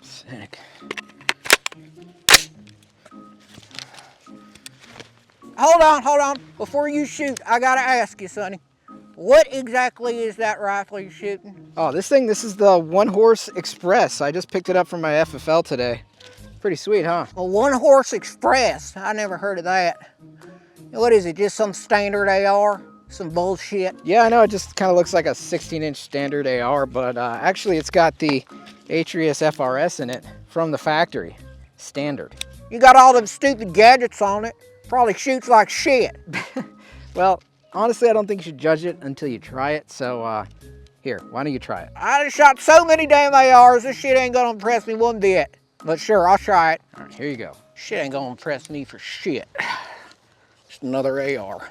Sick. Hold on. Before you shoot, I gotta ask you, Sonny. What exactly is that rifle you're shooting? Oh, this is the One Horse Express. I just picked it up from my FFL today. Pretty sweet, huh? A One Horse Express. I never heard of that. What is it, just some standard AR? Some bullshit? Yeah, I know, it just kind of looks like a 16-inch standard AR, but actually it's got the Atrius FRS in it from the factory. Standard. You got all them stupid gadgets on it. Probably shoots like shit. Well, honestly, I don't think you should judge it until you try it, so here, why don't you try it? I done shot so many damn ARs, this shit ain't gonna impress me one bit. But sure, I'll try it. All right, here you go. Shit ain't gonna impress me for shit. Just another AR.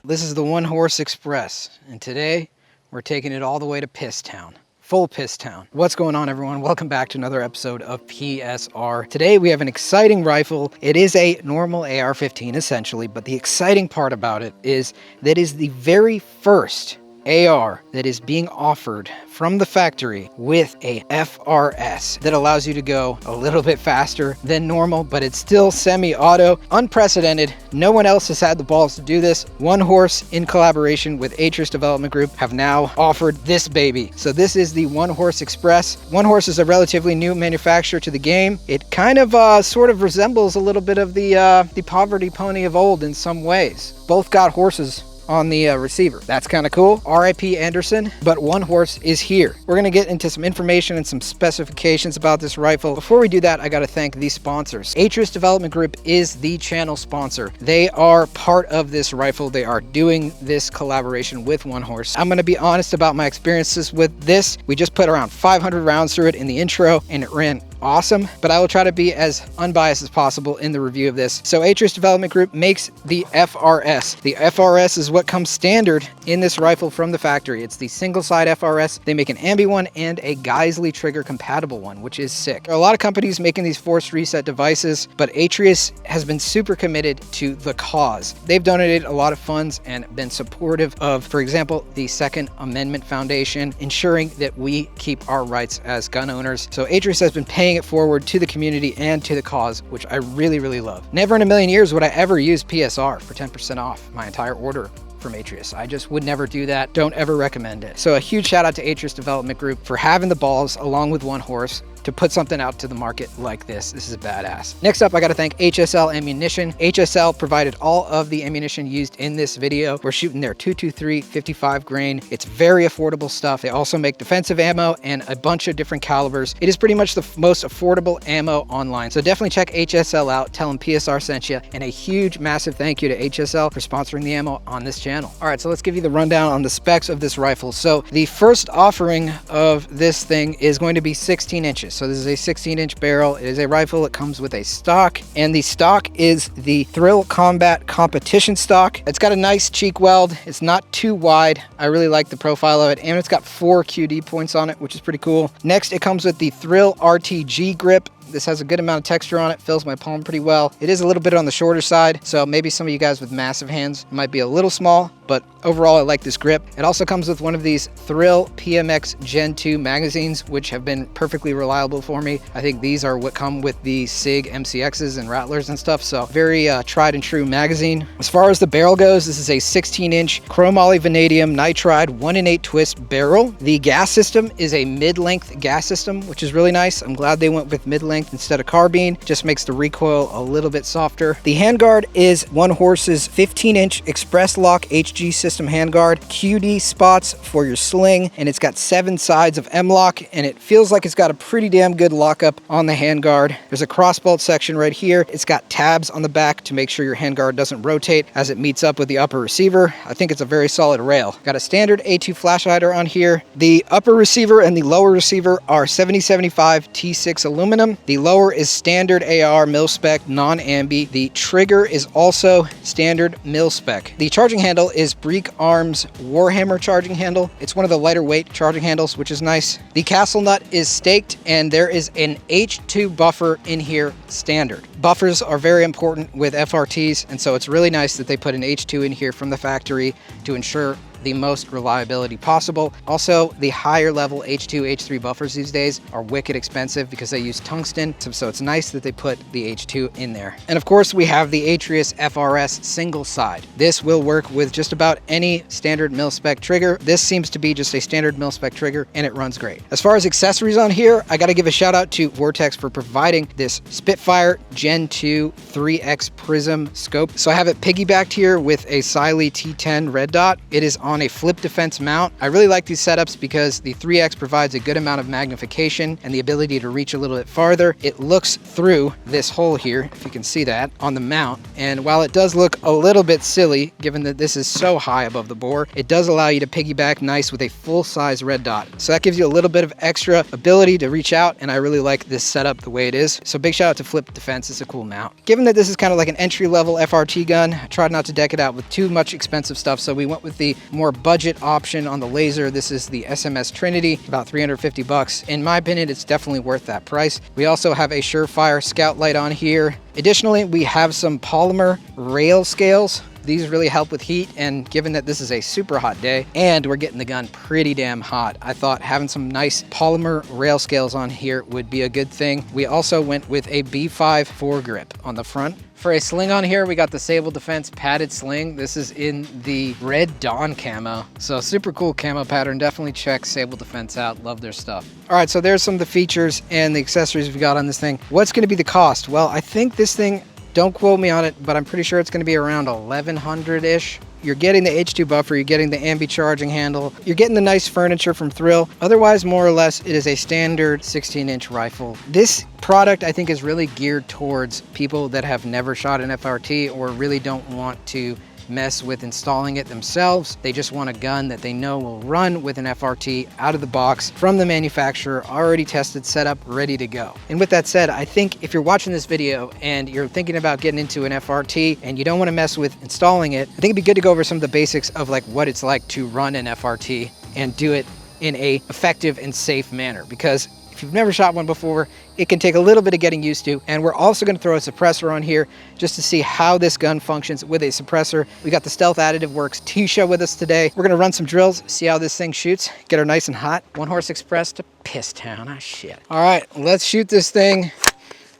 This is the One Horse Express, and today we're taking it all the way to Piss Town. Full Piss Town. What's going on, everyone? Welcome back to another episode of PSR. Today we have an exciting rifle. It is a normal AR-15 essentially, but the exciting part about it is that it is the very first AR that is being offered from the factory with a FRS that allows you to go a little bit faster than normal, but it's still semi-auto. Unprecedented. No one else has had the balls to do this. One Horse, in collaboration with Atrius Development Group, have now offered this baby. So this is the One Horse Express. One Horse is a relatively new manufacturer to the game. It kind of sort of resembles a little bit of the Poverty Pony of old in some ways. Both got horses on the receiver. That's kind of cool. R.I.P. Anderson, but One Horse is here. We're gonna get into some information and some specifications about this rifle. Before we do that, I gotta thank these sponsors. Atrius Development Group is the channel sponsor. They are part of this rifle. They are doing this collaboration with One Horse. I'm gonna be honest about my experiences with this. We just put around 500 rounds through it in the intro, and it ran awesome, but I will try to be as unbiased as possible in the review of this. So Atrius Development Group makes the FRS. The FRS is what comes standard in this rifle from the factory. It's the single side FRS. They make an ambi one and a Geisley trigger compatible one, which is sick. There are a lot of companies making these forced reset devices, but Atrius has been super committed to the cause. They've donated a lot of funds and been supportive of, for example, the Second Amendment Foundation, ensuring that we keep our rights as gun owners. So Atrius has been paying it forward to the community and to the cause, which I really, really love. Never in a million years would I ever use PSR for 10% off my entire order from Atrius. I just would never do that. Don't ever recommend it. So a huge shout out to Atrius Development Group for having the balls, along with One Horse, to put something out to the market like this. This is badass. Next up, I gotta thank HSL Ammunition. HSL provided all of the ammunition used in this video. We're shooting their 223 55 grain. It's very affordable stuff. They also make defensive ammo and a bunch of different calibers. It is pretty much the most affordable ammo online. So definitely check HSL out. Tell them PSR sent you. And a huge, massive thank you to HSL for sponsoring the ammo on this channel. All right, so let's give you the rundown on the specs of this rifle. So the first offering of this thing is going to be 16 inches. So this is a 16-inch barrel. It is a rifle. It comes with a stock, and the stock is the Thrill Combat Competition stock. It's got a nice cheek weld. It's not too wide. I really like the profile of it, and it's got 4 QD points on it, which is pretty cool. Next, it comes with the Thrill RTG grip. This has a good amount of texture on it, fills my palm pretty well. It is a little bit on the shorter side, so maybe some of you guys with massive hands might be a little small, but overall I like this grip. It also comes with one of these Thrill PMX Gen 2 magazines, which have been perfectly reliable for me. I think these are what come with the SIG MCXs and Rattlers and stuff, so very tried and true magazine. As far as the barrel goes, this is a 16-inch chromoly vanadium nitride 1-in-8 twist barrel. The gas system is a mid-length gas system, which is really nice. I'm glad they went with mid-length instead of carbine. Just makes the recoil a little bit softer. The handguard is One Horse's 15-inch Express Lock HG system handguard, QD spots for your sling, and it's got 7 sides of M-lock, and it feels like it's got a pretty damn good lockup on the handguard. There's a crossbolt section right here. It's got tabs on the back to make sure your handguard doesn't rotate as it meets up with the upper receiver. I think it's a very solid rail. Got a standard A2 flash hider on here. The upper receiver and the lower receiver are 7075 T6 aluminum. The lower is standard AR mil-spec non-ambi. The trigger is also standard mil-spec. The charging handle is Breek Arms Warhammer charging handle. It's one of the lighter weight charging handles, which is nice. The castle nut is staked, and there is an H2 buffer in here standard. Buffers are very important with FRTs, and so it's really nice that they put an H2 in here from the factory to ensure the most reliability possible. Also, the higher level H2, H3 buffers these days are wicked expensive because they use tungsten, so it's nice that they put the H2 in there. And of course, we have the Atrius FRS single side. This will work with just about any standard mil-spec trigger. This seems to be just a standard mil-spec trigger, and it runs great. As far as accessories on here, I gotta give a shout out to Vortex for providing this Spitfire Gen 2 3X Prism scope. So I have it piggybacked here with a Siley T10 red dot. It is on a flip defense mount. I really like these setups because the 3X provides a good amount of magnification and the ability to reach a little bit farther. It looks through this hole here, if you can see that, on the mount. And while it does look a little bit silly, given that this is so high above the bore, it does allow you to piggyback nice with a full-size red dot. So that gives you a little bit of extra ability to reach out, and I really like this setup the way it is. So big shout out to Flip Defense. It's a cool mount. Given that this is kind of like an entry-level FRT gun, I tried not to deck it out with too much expensive stuff, so we went with the more budget option on the laser. This is the SMS Trinity, about 350 bucks. In my opinion, it's definitely worth that price. We also have a Surefire scout light on here. Additionally, we have some polymer rail scales. These really help with heat, and given that this is a super hot day and we're getting the gun pretty damn hot, I thought having some nice polymer rail scales on here would be a good thing. We also went with a B5 foregrip on the front. For a sling on here, we got the Sable Defense padded sling. This is in the Red Dawn camo. So super cool camo pattern. Definitely check Sable Defense out. Love their stuff. All right, so there's some of the features and the accessories we got on this thing. What's gonna be the cost? Well, I think this thing, don't quote me on it, but I'm pretty sure it's gonna be around 1100-ish. You're getting the H2 buffer, you're getting the ambi charging handle, you're getting the nice furniture from Thrill. Otherwise, more or less, it is a standard 16-inch rifle. This product, I think, is really geared towards people that have never shot an FRT or really don't want to mess with installing it themselves. They just want a gun that they know will run with an FRT out of the box from the manufacturer, already tested, set up, ready to go. And with that said, I think if you're watching this video and you're thinking about getting into an FRT and you don't want to mess with installing it, I think it'd be good to go over some of the basics of like what it's like to run an FRT and do it in a effective and safe manner, because if you've never shot one before, it can take a little bit of getting used to. And we're also going to throw a suppressor on here just to see how this gun functions with a suppressor. We got the Stealth Additive Works T-Show with us today. We're going to run some drills, see how this thing shoots, get her nice and hot. One Horse Express to Piss Town. Ah, shit. All right, let's shoot this thing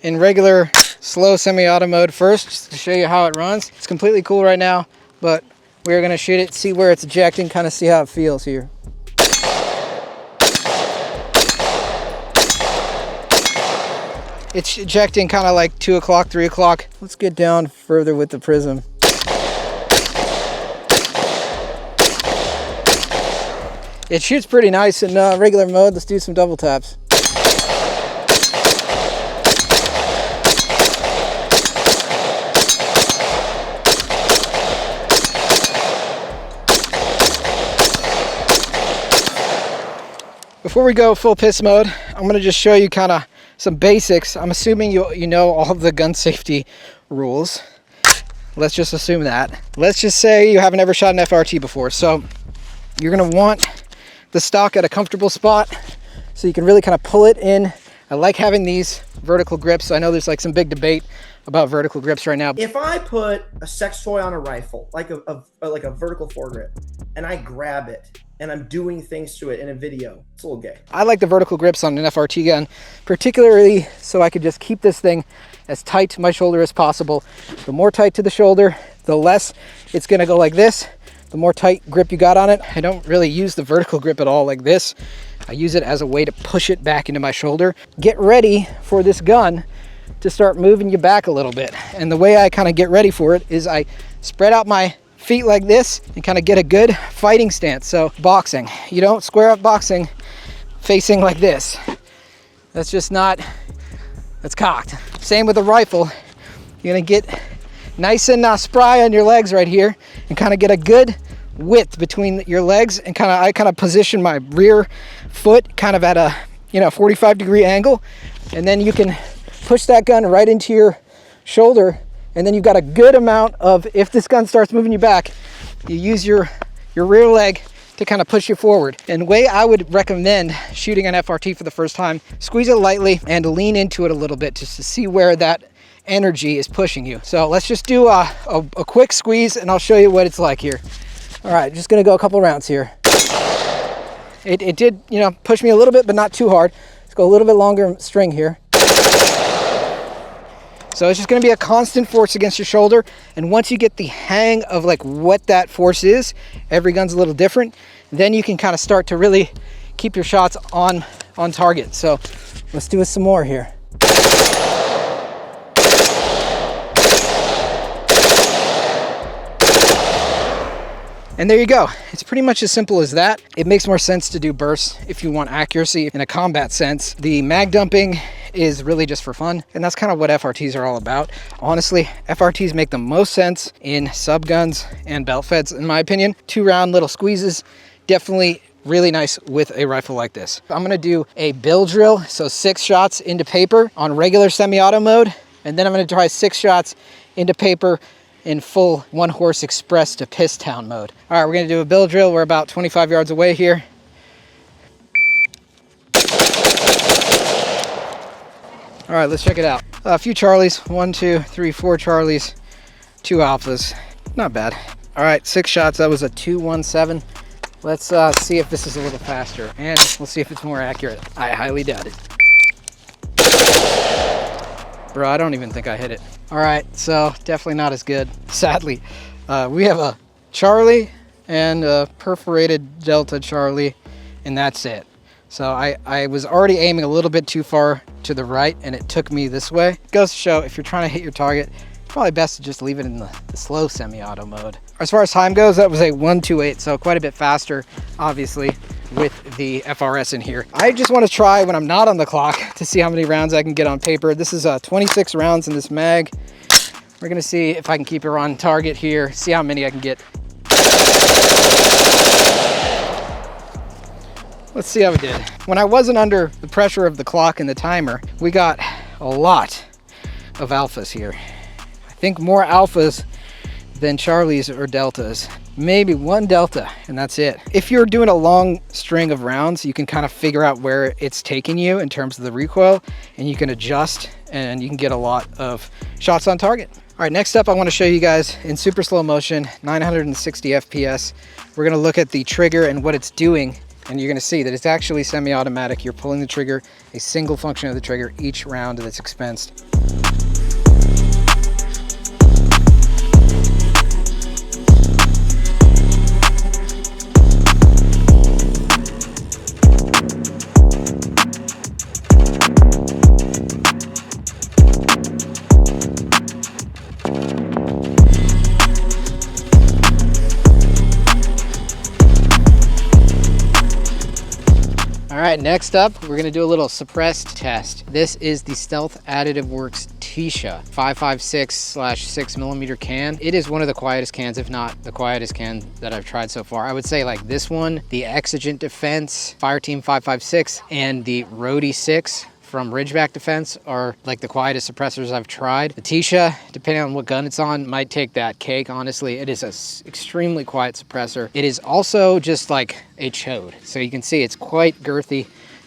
in regular slow semi-auto mode first, just to show you how it runs. It's completely cool right now, but we're going to shoot it, see where it's ejecting, kind of see how it feels here. It's ejecting kind of like 2 o'clock, 3 o'clock. Let's get down further with the prism. It shoots pretty nice in regular mode. Let's do some double taps. Before we go full piss mode, I'm going to just show you kind of some basics. I'm assuming you know all of the gun safety rules. Let's just assume that. Let's just say you haven't ever shot an FRT before. So you're going to want the stock at a comfortable spot so you can really kind of pull it in I like having these vertical grips. I know there's like some big debate about vertical grips right now. If I put a sex toy on a rifle, like a vertical foregrip, and I grab it and I'm doing things to it in a video, it's a little gay. I like the vertical grips on an FRT gun, particularly so I could just keep this thing as tight to my shoulder as possible. The more tight to the shoulder, the less it's gonna go like this, the more tight grip you got on it. I don't really use the vertical grip at all like this. I use it as a way to push it back into my shoulder. Get ready for this gun to start moving you back a little bit. And the way I kind of get ready for it is I spread out my feet like this and kind of get a good fighting stance. So boxing, you don't square up boxing facing like this. That's just not, that's cocked. Same with a rifle. You're gonna get nice and spry on your legs right here and kind of get a good width between your legs, and I kind of position my rear foot kind of at a 45-degree angle, and then you can push that gun right into your shoulder, and then you've got a good amount of, if this gun starts moving you back, you use your rear leg to kind of push you forward. And the way I would recommend shooting an FRT for the first time, squeeze it lightly and lean into it a little bit just to see where that energy is pushing you. So let's just do a quick squeeze and I'll show you what it's like here. All right, just gonna go a couple rounds here. It did, push me a little bit, but not too hard. Let's go a little bit longer string here. So it's just gonna be a constant force against your shoulder. And once you get the hang of like what that force is, every gun's a little different, then you can kind of start to really keep your shots on target. So let's do some more here. And there you go. It's pretty much as simple as that. It makes more sense to do bursts if you want accuracy in a combat sense. The mag dumping is really just for fun, and that's kind of what FRTs are all about. Honestly, FRTs make the most sense in sub guns and belt feds, in my opinion. 2-round little squeezes, definitely really nice with a rifle like this. I'm gonna do a bill drill, so 6 shots into paper on regular semi-auto mode, and then I'm gonna try 6 shots into paper in full 1-horse express to piss town mode. All right, we're gonna do a bill drill. We're about 25 yards away here. All right, let's check it out. A few Charlies, 1, 2, 3, 4 Charlies, 2 Alphas, not bad. All right, 6 shots, that was a 217. Let's see if this is a little faster, and we'll see if it's more accurate. I highly doubt it. Bro, I don't even think I hit it. All right, so definitely not as good, sadly. We have a Charlie and a perforated Delta Charlie, and that's it. So I was already aiming a little bit too far to the right, and it took me this way. It goes to show, if you're trying to hit your target, it's probably best to just leave it in the slow semi-auto mode. As far as time goes, that was a 128, so quite a bit faster, obviously, with the FRS in here. I just want to try when I'm not on the clock to see how many rounds I can get on paper. This is 26 rounds in this mag. We're gonna see if I can keep her on target here, see how many I can get. Let's see how we did. When I wasn't under the pressure of the clock and the timer, we got a lot of alphas here. I think more alphas than Charlies or Deltas. Maybe 1 Delta, and that's it. If you're doing a long string of rounds, you can kind of figure out where it's taking you in terms of the recoil, and you can adjust, and you can get a lot of shots on target. All right, next up, I want to show you guys in super slow motion, 960 FPS. We're gonna look at the trigger and what it's doing, and you're gonna see that it's actually semi-automatic. You're pulling the trigger, a single function of the trigger each round that's expensed. All right, next up, we're gonna do a little suppressed test. This is the Stealth Additive Works Tisha 5.56/6mm can. It is one of the quietest cans, if not the quietest can that I've tried so far. I would say like this one, the Exigent Defense Fireteam 5.56, and the Rhodey 6 from Ridgeback Defense are like the quietest suppressors I've tried. The Tisha, depending on what gun it's on, might take that cake, honestly. It is an extremely quiet suppressor. It is also just like a chode. So you can see it's quite girthy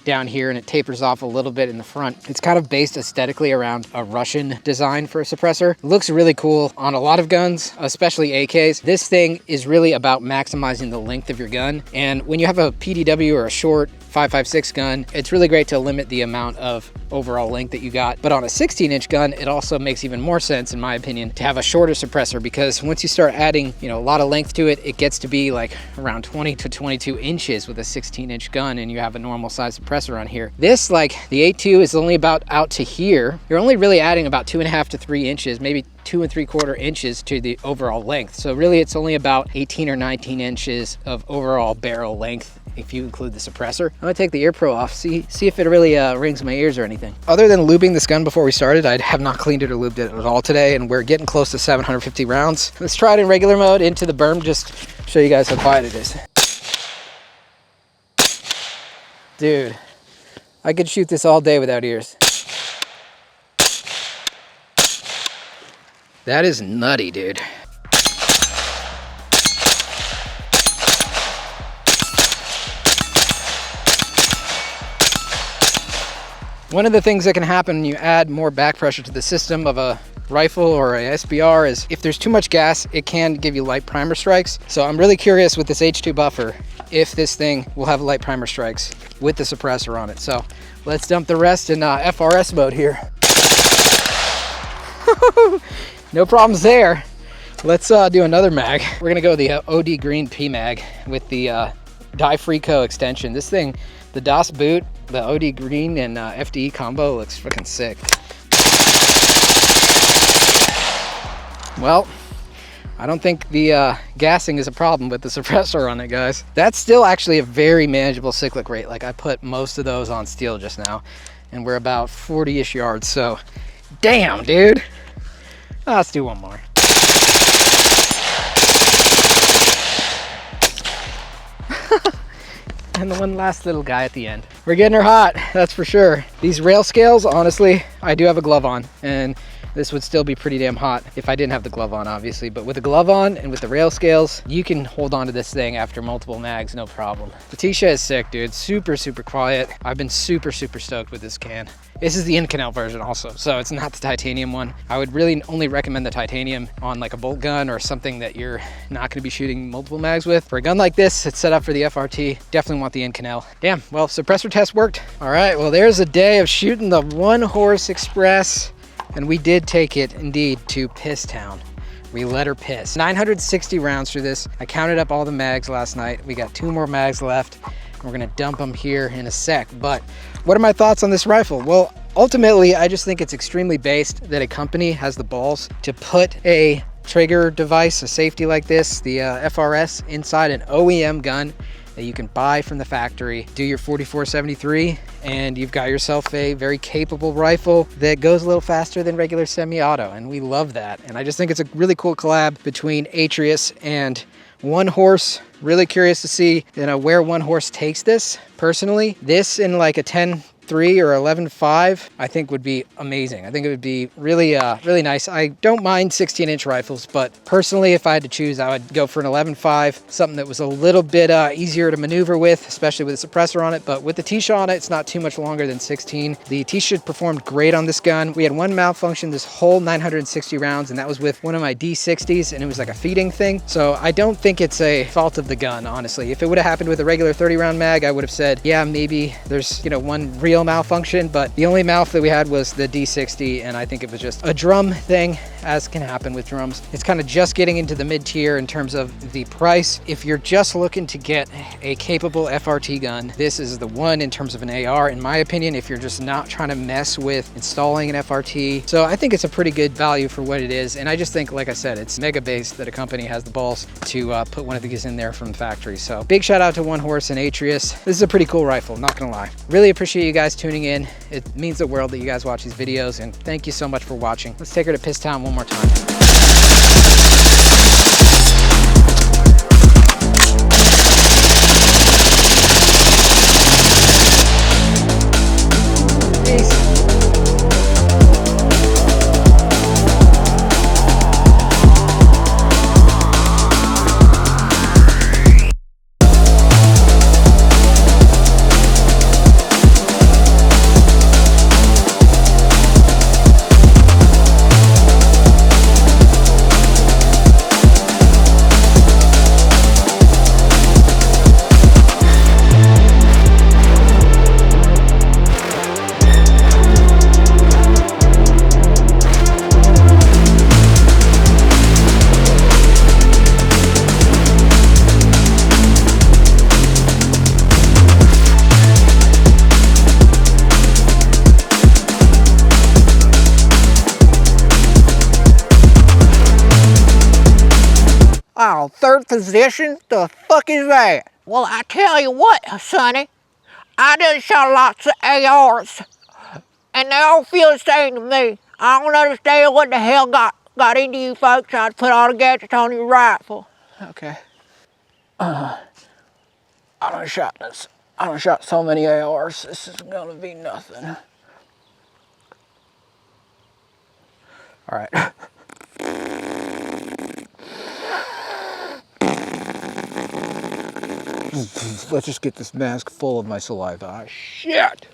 down here and it tapers off a little bit in the front. It's kind of based aesthetically around a Russian design for a suppressor. It looks really cool on a lot of guns, especially AKs. This thing is really about maximizing the length of your gun. And when you have a PDW or a short 5.56 gun, it's really great to limit the amount of overall length that you got. But on a 16-inch gun, it also makes even more sense, in my opinion, to have a shorter suppressor, because once you start adding, you know, a lot of length to it, it gets to be like around 20 to 22 inches with a 16-inch gun, and you have a normal size suppressor on here. This, like the A2, is only about out to here. You're only really adding about 2.5 to 3 inches, maybe 2 3/4 inches to the overall length. So really it's only about 18 or 19 inches of overall barrel length if you include the suppressor. I'm gonna take the ear pro off, see if it really rings my ears or anything. Other than lubing this gun before we started, I have not cleaned it or lubed it at all today, and we're getting close to 750 rounds. Let's try it in regular mode into the berm, just show you guys how quiet it is. Dude, I could shoot this all day without ears. That is nutty, dude. One of the things that can happen when you add more back pressure to the system of a rifle or a SBR is if there's too much gas, it can give you light primer strikes. So I'm really curious with this H2 buffer if this thing will have light primer strikes with the suppressor on it. So let's dump the rest in FRS mode here. No problems there. Let's do another mag. We're gonna go the OD Green P mag with the dye-free co extension. This thing, the DOS boot, the OD Green and FDE combo looks freaking sick. Well, I don't think the gassing is a problem with the suppressor on it, guys. That's still actually a very manageable cyclic rate. Like, I put most of those on steel just now, and we're about 40-ish yards, so damn, dude. Let's do one more. And the one last little guy at the end. We're getting her hot, that's for sure. These rail scales, honestly, I do have a glove on, and this would still be pretty damn hot if I didn't have the glove on, obviously. But with the glove on and with the rail scales, you can hold on to this thing after multiple mags, no problem. The T-Shed is sick, dude. Super, super quiet. I've been super, super stoked with this can. This is the Inconel version also, so it's not the titanium one. I would really only recommend the titanium on like a bolt gun or something that you're not gonna be shooting multiple mags with. For a gun like this, it's set up for the FRT. Definitely want the Inconel. Damn, well, suppressor test worked. All right, well, there's a day of shooting the One Horse Express. And we did take it, indeed, to Piss Town. We let her piss. 960 rounds through this. I counted up all the mags last night. We got 2 more mags left. We're gonna dump them here in a sec. But what are my thoughts on this rifle? Well, ultimately, I just think it's extremely based that a company has the balls to put a trigger device, a safety like this, the FRS, inside an OEM gun that you can buy from the factory, do your 4473, and you've got yourself a very capable rifle that goes a little faster than regular semi-auto, and we love that. And I just think it's a really cool collab between Atrius and One Horse. Really curious to see, you know, where One Horse takes this. Personally, this in like a 10.3 or 11.5, I think would be amazing. I think it would be really, really nice. I don't mind 16-inch rifles, but personally, if I had to choose, I would go for an 11.5, something that was a little bit easier to maneuver with, especially with a suppressor on it. But with the T-Shed on it, it's not too much longer than 16. The T-Shed performed great on this gun. We had one malfunction this whole 960 rounds, and that was with one of my D60s, and it was like a feeding thing. So I don't think it's a fault of the gun, honestly. If it would have happened with a regular 30-round mag, I would have said, yeah, maybe there's, you know, one real malfunction, but the only malf that we had was the D60, and I think it was just a drum thing, as can happen with drums. It's kind of just getting into the mid-tier in terms of the price. If you're just looking to get a capable FRT gun, this is the one in terms of an AR, in my opinion, if you're just not trying to mess with installing an FRT. So I think it's a pretty good value for what it is, and I just think, like I said, it's mega based that a company has the balls to put one of these in there from the factory. So big shout out to One Horse and Atrius. This is a pretty cool rifle, not gonna lie. Really appreciate you guys tuning in. It means the world that you guys watch these videos, and thank you so much for watching. Let's take her to Piss Town one more time. Wow, third position? The fuck is that? Well, I tell you what, Sonny. I done shot lots of ARs, and they all feel the same to me. I don't understand what the hell got into you folks trying to put all the gadgets on your rifle. Okay. I done shot so many ARs. This is gonna be nothing. All right. Let's just get this mask full of my saliva. Ah, shit!